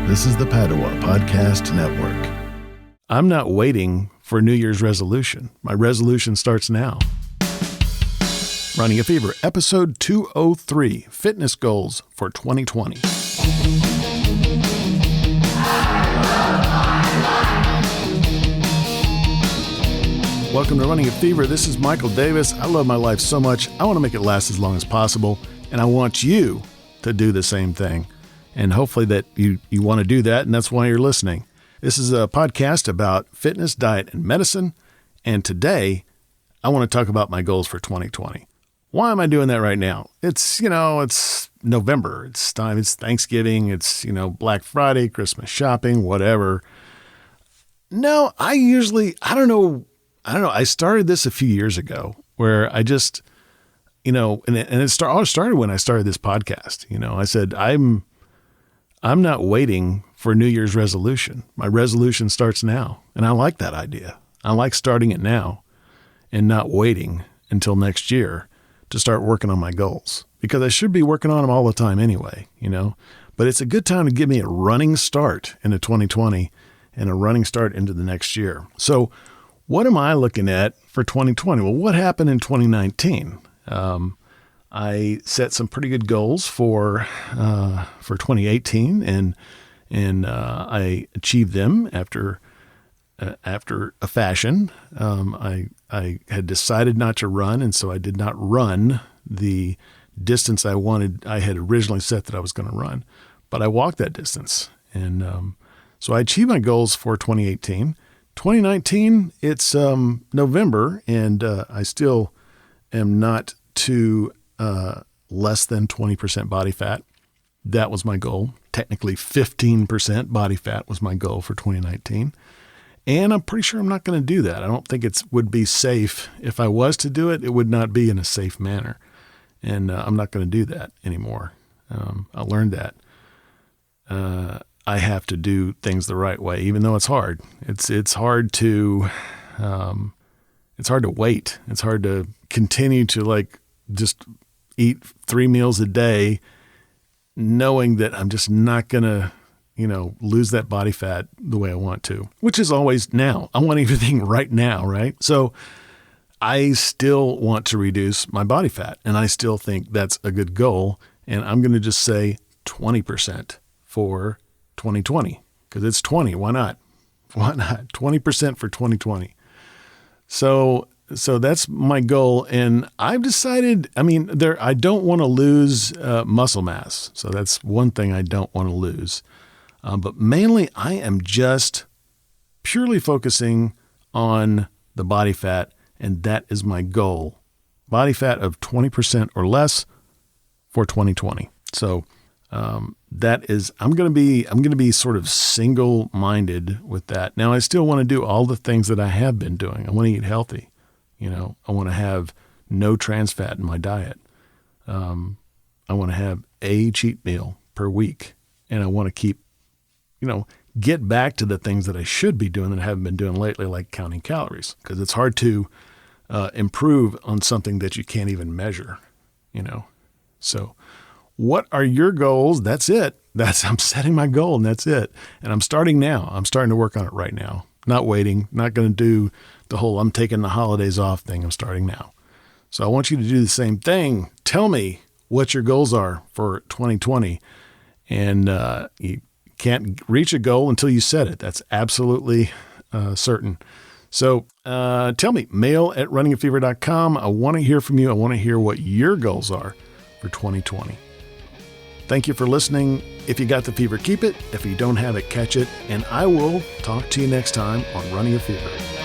This is the Padua Podcast Network. I'm not waiting for New Year's resolution. My resolution starts now. Running a Fever, episode 203, Fitness Goals for 2020. Welcome to Running a Fever. This is Michael Davis. I love my life so much. I want to make it last as long as possible, and I want you to do the same thing. And hopefully that you want to do that, and that's why you're listening. This is a podcast about fitness, diet, and medicine. And today, I want to talk about my goals for 2020. Why am I doing that right now? It's November. It's time. It's Thanksgiving. It's, Black Friday, Christmas shopping, whatever. No, I don't know. I started this a few years ago where I just, and it all started when I started this podcast. I said, I'm not waiting for New Year's resolution. My resolution starts now. And I like that idea. I like starting it now and not waiting until next year to start working on my goals, because I should be working on them all the time anyway, but it's a good time to give me a running start into 2020 and a running start into the next year. So what am I looking at for 2020? Well, what happened in 2019? I set some pretty good goals for 2018, and I achieved them after a fashion. I had decided not to run, and so I did not run the distance I had originally set that I was going to run, but I walked that distance, and so I achieved my goals for 2018. 2019, it's November, and I still am not to less than 20% body fat. That was my goal. Technically 15% body fat was my goal for 2019. And I'm pretty sure I'm not going to do that. I don't think it would be safe. If I was to do it, it would not be in a safe manner. And I'm not going to do that anymore. I learned that. I have to do things the right way, even though it's hard. It's hard to wait. It's hard to continue to just eat 3 meals a day, knowing that I'm just not going to, lose that body fat the way I want to, which is always now. I want everything right now, right? So I still want to reduce my body fat, and I still think that's a good goal. And I'm going to just say 20% for 2020, because it's 20. Why not? 20% for 2020. So that's my goal. And I've decided, I don't want to lose muscle mass. So that's one thing I don't want to lose. But mainly I am just purely focusing on the body fat. And that is my goal. Body fat of 20% or less for 2020. So that is, I'm going to be sort of single-minded with that. Now I still want to do all the things that I have been doing. I want to eat healthy. I want to have no trans fat in my diet. I want to have a cheat meal per week. And I want to keep, get back to the things that I should be doing that I haven't been doing lately, like counting calories, because it's hard to improve on something that you can't even measure, So what are your goals? That's it. I'm setting my goal, and that's it. And I'm starting now. I'm starting to work on it right now. Not waiting, not going to do the whole I'm taking the holidays off thing. I'm starting now. So I want you to do the same thing. Tell me what your goals are for 2020. And you can't reach a goal until you set it. That's absolutely certain. So tell me, mail@runningafever.com. I want to hear from you. I want to hear what your goals are for 2020. Thank you for listening. If you got the fever, keep it. If you don't have it, catch it. And I will talk to you next time on Running a Fever.